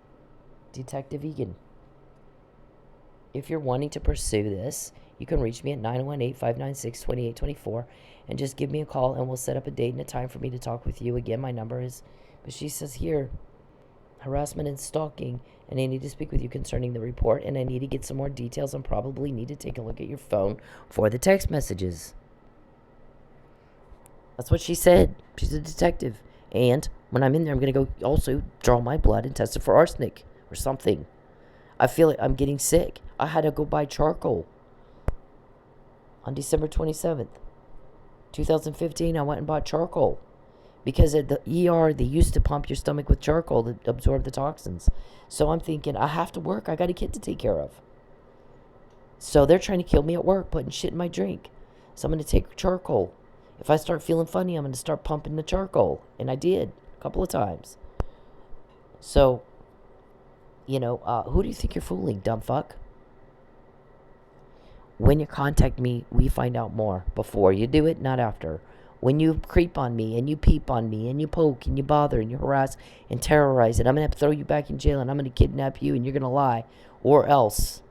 Detective Eagan. If you're wanting to pursue this, you can reach me at 918-596-2824 and just give me a call and we'll set up a date and a time for me to talk with you. Again, my number is, but she says here, harassment and stalking, and I need to speak with you concerning the report, and I need to get some more details and probably need to take a look at your phone for the text messages. That's what she said. She's a detective. And when I'm in there, I'm going to go also draw my blood and test it for arsenic or something. I feel like I'm getting sick. I had to go buy charcoal. On December 27th, 2015, I went and bought charcoal. Because at the ER, they used to pump your stomach with charcoal to absorb the toxins. So I'm thinking, I have to work. I got a kid to take care of. So they're trying to kill me at work, putting shit in my drink. So I'm going to take charcoal. If I start feeling funny, I'm going to start pumping the charcoal. And I did a couple of times. So, who do you think you're fooling, dumb fuck? When you contact me, we find out more. Before you do it, not after. When you creep on me and you peep on me and you poke and you bother and you harass and terrorize and I'm going to have to throw you back in jail and I'm going to kidnap you and you're going to lie. Or else.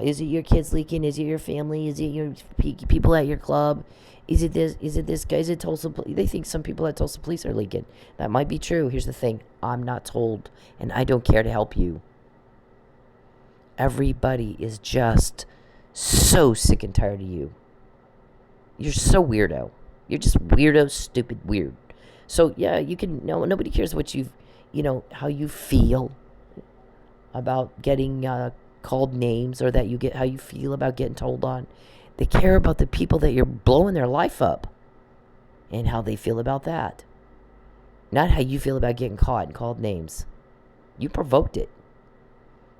Is it your kids leaking? Is it your family? Is it your people at your club? Is it this guy? Is it Tulsa? They think some people at Tulsa police are leaking. That might be true. Here's the thing. I'm not told and I don't care to help you. Everybody is just so sick and tired of you. You're so weirdo. You're just weirdo, stupid, weird. So, yeah, you can, nobody cares what how you feel about getting called names or that you get, how you feel about getting told on. They care about the people that you're blowing their life up and how they feel about that. Not how you feel about getting caught and called names. You provoked it.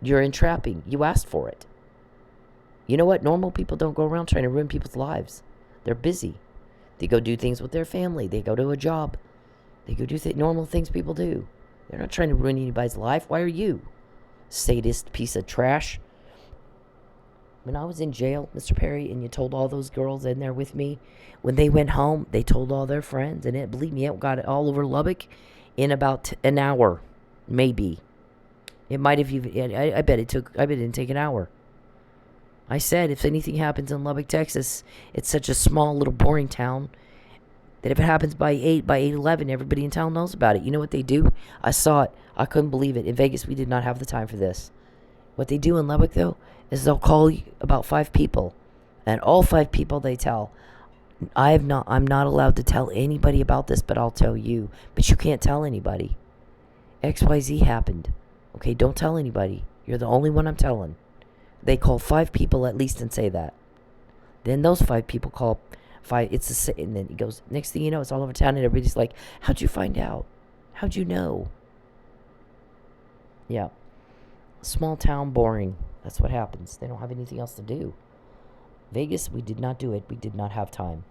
You're entrapping. You asked for it. You know what? Normal people don't go around trying to ruin people's lives. They're busy. They go do things with their family. They go to a job. They go do normal things people do. They're not trying to ruin anybody's life. Why are you? Sadist piece of trash. When I was in jail, Mr. Perry, and you told all those girls in there with me, when they went home, they told all their friends. And believe me, it got it all over Lubbock in about an hour. Maybe. It might have even, I bet it didn't take an hour. I said, if anything happens in Lubbock, Texas, it's such a small, little, boring town that if it happens by 8:11, everybody in town knows about it. You know what they do? I saw it. I couldn't believe it. In Vegas, we did not have the time for this. What they do in Lubbock, though, is they'll call you about 5 people. And all 5 people they tell, I'm not allowed to tell anybody about this, but I'll tell you. But you can't tell anybody. XYZ happened. Okay, don't tell anybody. You're the only one I'm telling. They call 5 people at least and say that. Then those 5 people call 5. And then he goes, next thing you know, it's all over town and everybody's like, how'd you find out? How'd you know? Yeah. Small town, boring. That's what happens. They don't have anything else to do. Vegas, we did not do it. We did not have time.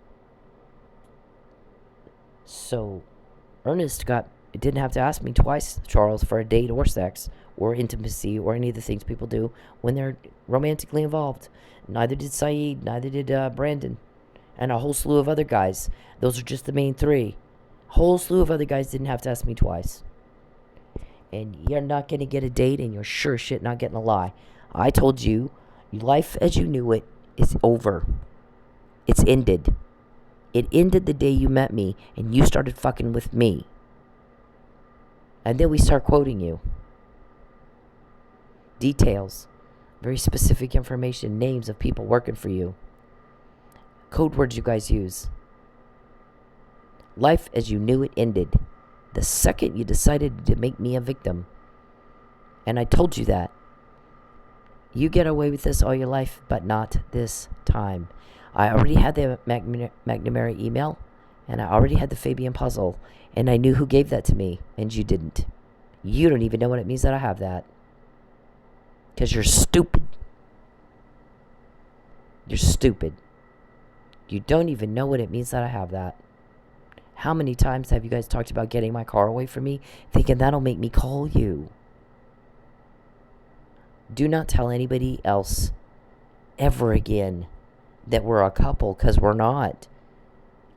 So, Ernest didn't have to ask me twice, Charles, for a date or sex or intimacy or any of the things people do when they're romantically involved. Neither did Saeed, neither did Brandon, and a whole slew of other guys. Those are just the main 3. Whole slew of other guys didn't have to ask me twice. And you're not going to get a date, and you're sure shit not getting a lie. I told you, life as you knew it is over. It's ended. It ended the day you met me, and you started fucking with me. And then we start quoting you. Details. Very specific information. Names of people working for you. Code words you guys use. Life as you knew it ended. The second you decided to make me a victim. And I told you that. You get away with this all your life, but not this time. I already had the McNamara email, and I already had the Fabian puzzle, and I knew who gave that to me, and you didn't. You don't even know what it means that I have that. Because you're stupid. You're stupid. You don't even know what it means that I have that. How many times have you guys talked about getting my car away from me, thinking that'll make me call you? Do not tell anybody else ever again that we're a couple, because we're not.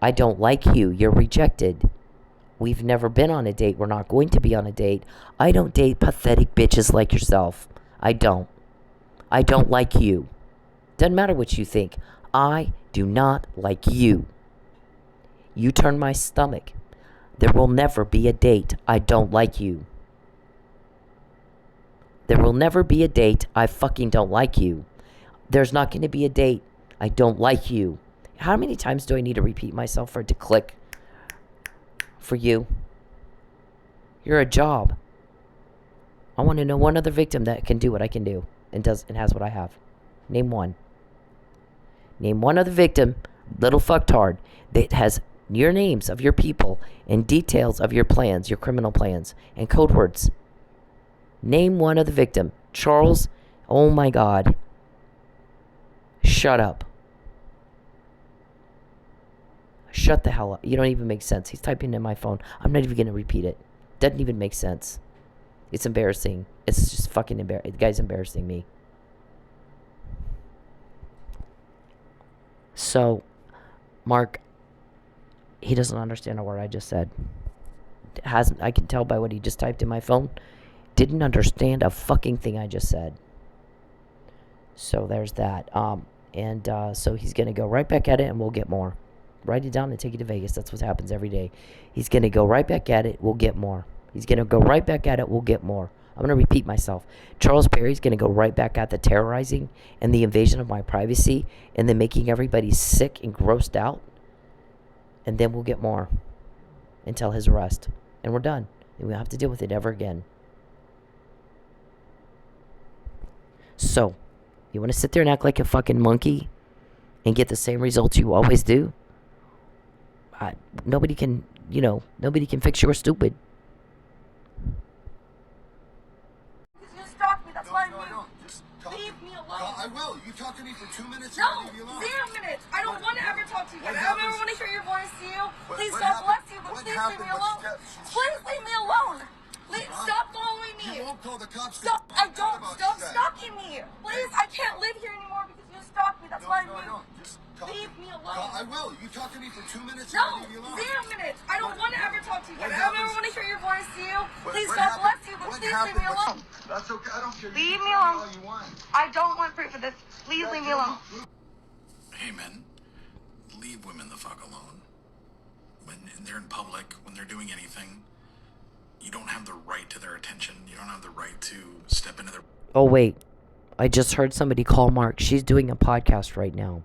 I don't like you. You're rejected. We've never been on a date. We're not going to be on a date. I don't date pathetic bitches like yourself. I don't. I don't like you. Doesn't matter what you think. I do not like you. You turn my stomach. There will never be a date I don't like you. There will never be a date I fucking don't like you. There's not going to be a date I don't like you. How many times do I need to repeat myself for it to click for you? You're a job. I want to know one other victim that can do what I can do and does and has what I have. Name one. Name one other victim, little fucktard, that has your names of your people and details of your plans, your criminal plans, and code words. Name one other victim. Charles, oh my God. Shut up. Shut the hell up. You don't even make sense. He's typing in my phone. I'm not even going to repeat it. Doesn't even make sense. It's embarrassing. It's just fucking embarrassing. The guy's embarrassing me. So, Mark, he doesn't understand a word I just said. I can tell by what he just typed in my phone. Didn't understand a fucking thing I just said. So there's that. So he's going to go right back at it and we'll get more. Write it down and take it to Vegas. That's what happens every day. He's going to go right back at it. We'll get more. He's going to go right back at it. We'll get more. I'm going to repeat myself. Charles Perry's going to go right back at the terrorizing and the invasion of my privacy and then making everybody sick and grossed out. And then we'll get more until his arrest. And we're done. And we don't have to deal with it ever again. So, you want to sit there and act like a fucking monkey and get the same results you always do? Nobody can fix your stupid. You stalk me, that's why I just leave me alone. I will. You talk to me for 2 minutes. No, 0 minutes. I don't want to ever talk to you again. I don't ever want to hear your voice to you. Please, God bless you, but please leave me alone. Please leave me alone. Please stop following me. You won't call the cops. Stop. I don't. Stop stalking me. Please, I can't live here anymore because you stalk me. That's why I leave me alone. I will. You talk to me for 2 minutes. No, 0 minutes. I don't want to ever talk to you again. I don't ever want to hear your voice to you. Please, God bless you, but please leave me alone. That's okay. I don't care. Leave me alone. I don't want proof of this. Please leave me alone. Hey men, leave women the fuck alone. When they're in public, when they're doing anything, you don't have the right to their attention. You don't have the right to step into their... Oh, wait. I just heard somebody call Mark. She's doing a podcast right now.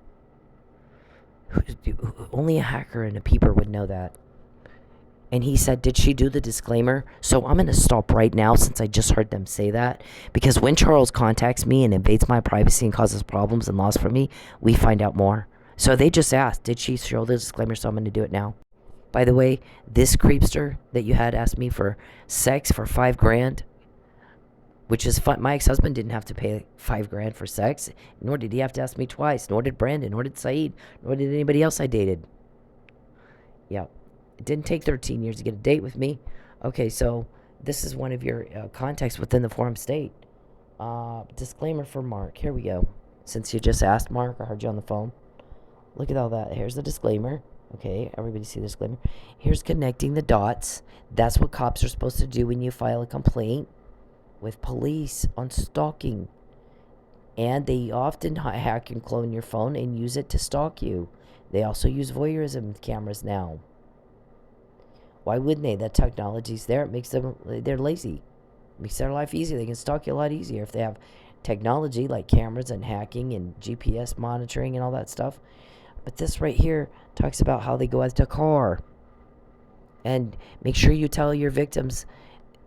Only a hacker and a peeper would know that. And he said, did she do the disclaimer? So I'm going to stop right now since I just heard them say that. Because when Charles contacts me and invades my privacy and causes problems and loss for me, we find out more. So they just asked, did she show the disclaimer? So I'm going to do it now. By the way, this creepster that you had asked me for sex for $5,000, which is fun. My ex-husband didn't have to pay $5,000 for sex, nor did he have to ask me twice, nor did Brandon, nor did Saeed, nor did anybody else I dated. Yeah, it didn't take 13 years to get a date with me. Okay, so this is one of your contacts within the forum state. Disclaimer for Mark. Here we go. Since you just asked, Mark, I heard you on the phone. Look at all that. Here's the disclaimer. Okay, everybody see the disclaimer. Here's connecting the dots. That's what cops are supposed to do when you file a complaint with police on stalking. And they often hack and clone your phone and use it to stalk you. They also use voyeurism cameras now. Why wouldn't they? That technology's there. It makes them, they're lazy. It makes their life easier. They can stalk you a lot easier if they have technology like cameras and hacking and GPS monitoring and all that stuff. But this right here talks about how they go out to car. And make sure you tell your victims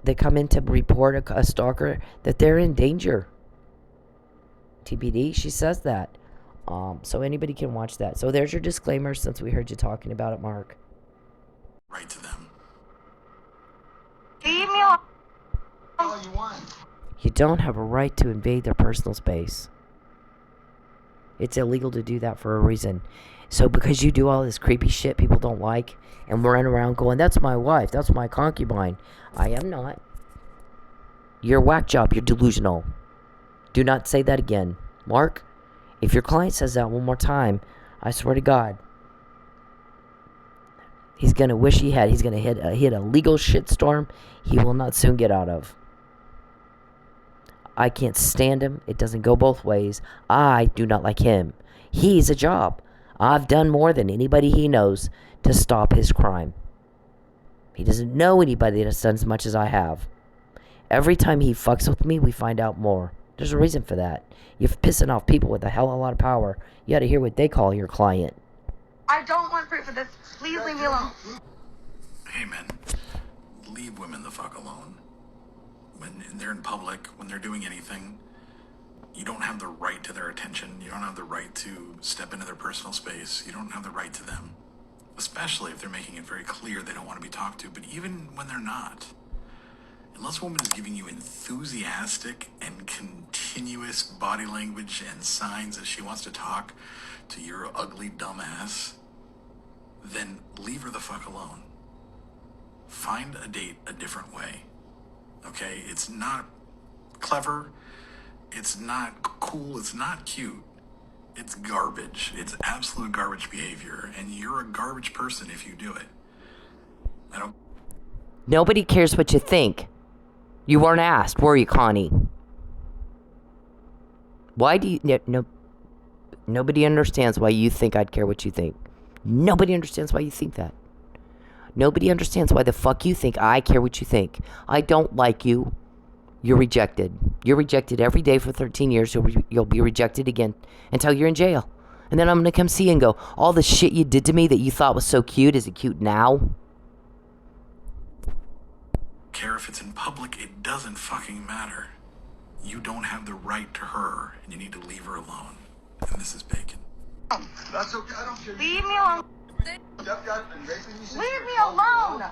that come in to report a stalker that they're in danger. TBD, she says that. So anybody can watch that. So there's your disclaimer since we heard you talking about it, Mark. Right to them. Leave me alone. All you want. You don't have a right to invade their personal space. It's illegal to do that for a reason. So because you do all this creepy shit people don't like and run around going, that's my wife, that's my concubine. I am not. You're a whack job. You're delusional. Do not say that again. Mark, if your client says that one more time, I swear to God, he's going to wish he had. He's going to hit a legal shitstorm he will not soon get out of. I can't stand him. It doesn't go both ways. I do not like him. He's a job. I've done more than anybody he knows to stop his crime. He doesn't know anybody that's done as much as I have. Every time he fucks with me, we find out more. There's a reason for that. You're pissing off people with a hell of a lot of power. You gotta hear what they call your client. I don't want proof of this. Please leave me alone. Hey, men, leave women the fuck alone. When they're in public, when they're doing anything, you don't have the right to their attention. You don't have the right to step into their personal space. You don't have the right to them. Especially if they're making it very clear they don't want to be talked to. But even when they're not, unless a woman is giving you enthusiastic and continuous body language and signs that she wants to talk to your ugly dumbass, then leave her the fuck alone. Find a date a different way. Okay? It's not clever. It's not cool. It's not cute. It's garbage. It's absolute garbage behavior. And you're a garbage person if you do it. I don't... Nobody cares what you think. You weren't asked, were you, Connie? Why do you... No, nobody understands why you think I'd care what you think. Nobody understands why you think that. Nobody understands why the fuck you think I care what you think. I don't like you. You're rejected. You're rejected every day for 13 years. You'll be rejected again until you're in jail. And then I'm going to come see you and go, all the shit you did to me that you thought was so cute, is it cute now? Care if it's in public, it doesn't fucking matter. You don't have the right to her, and you need to leave her alone. And this is Bacon. That's okay. I don't care. Leave me alone. Leave me alone.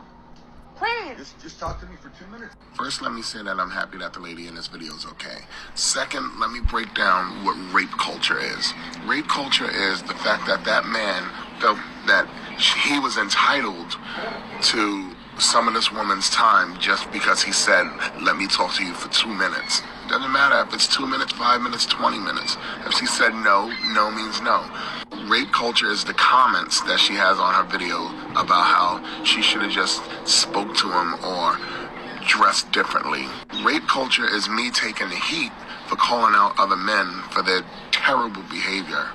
Please. Just talk to me for 2 minutes. First, let me say that I'm happy that the lady in this video is okay. Second, let me break down what rape culture is. Rape culture is the fact that that man felt that he was entitled to some of this woman's time just because he said, let me talk to you for 2 minutes. Doesn't matter if it's 2 minutes, 5 minutes, 20 minutes. If she said no, no means no. Rape culture is the comments that she has on her video about how she should have just spoke to him or dressed differently. Rape culture is me taking the heat for calling out other men for their terrible behavior.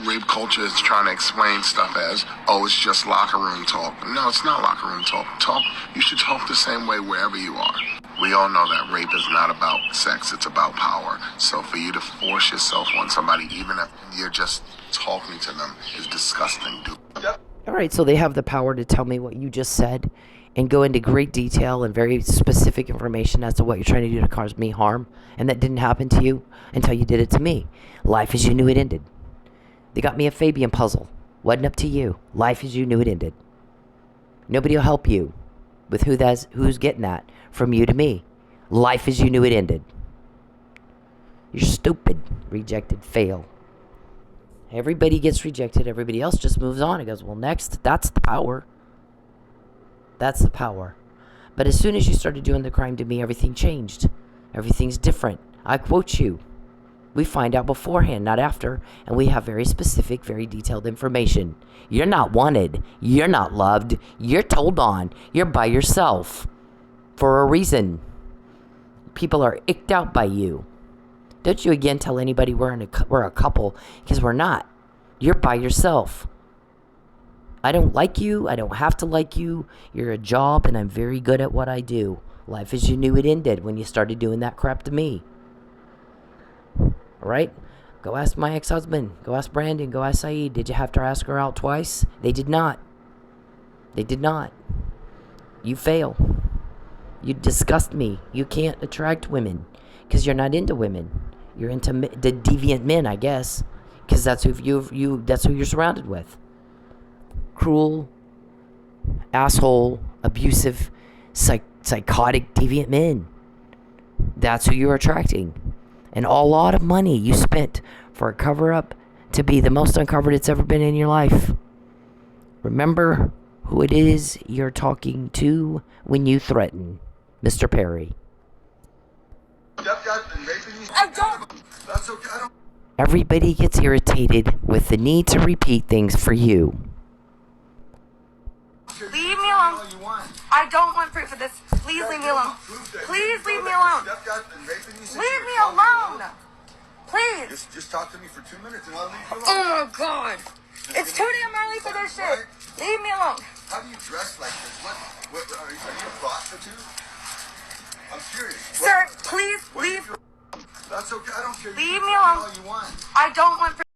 Rape culture is trying to explain stuff as, oh, it's just locker room talk. No, it's not locker room talk. You should talk the same way wherever you are. We all know that rape is not about sex, it's about power. So for you to force yourself on somebody, even if you're just talking to them, is disgusting, dude. All right, so they have the power to tell me what you just said and go into great detail and very specific information as to what you're trying to do to cause me harm. And that didn't happen to you until you did it to me. Life as you knew it ended. They got me a Fabian puzzle. Wasn't up to you. Life as you knew it ended. Nobody will help you with who's getting that from you to me. Life as you knew it ended. You're stupid. Rejected. Fail. Everybody gets rejected. Everybody else just moves on. It goes, well, next. That's the power. That's the power. But as soon as you started doing the crime to me, everything changed. Everything's different. I quote you. We find out beforehand, not after, and we have very specific, very detailed information. You're not wanted. You're not loved. You're told on. You're by yourself. For a reason. People are icked out by you. Don't you again tell anybody we're a couple, because we're not. You're by yourself. I don't like you. I don't have to like you. You're a job, and I'm very good at what I do. Life as you knew it ended when you started doing that crap to me. Alright? Go ask my ex-husband. Go ask Brandon. Go ask Saeed. Did you have to ask her out twice? They did not. They did not. You fail. You disgust me. You can't attract women. Because you're not into women. You're into the deviant men, I guess. Because that's that's who you're surrounded with. Cruel, asshole, abusive, psychotic, deviant men. That's who you're attracting. And a lot of money you spent for a cover-up to be the most uncovered it's ever been in your life. Remember who it is you're talking to when you threaten Mr. Perry. I don't. That's okay. I don't. Everybody gets irritated with the need to repeat things for you. Leave me alone. I don't want proof of this. Please leave me alone. Please leave me alone. Leave me alone. Please. Just talk to me for 2 minutes and I'll leave you alone. Oh my god. It's too damn early for this shit. Leave me alone. How do you dress like this? What? What, are you a prostitute? I'm curious. Sir, please leave. That's okay. I don't care. Leave You me can tell alone. all you want. I don't want.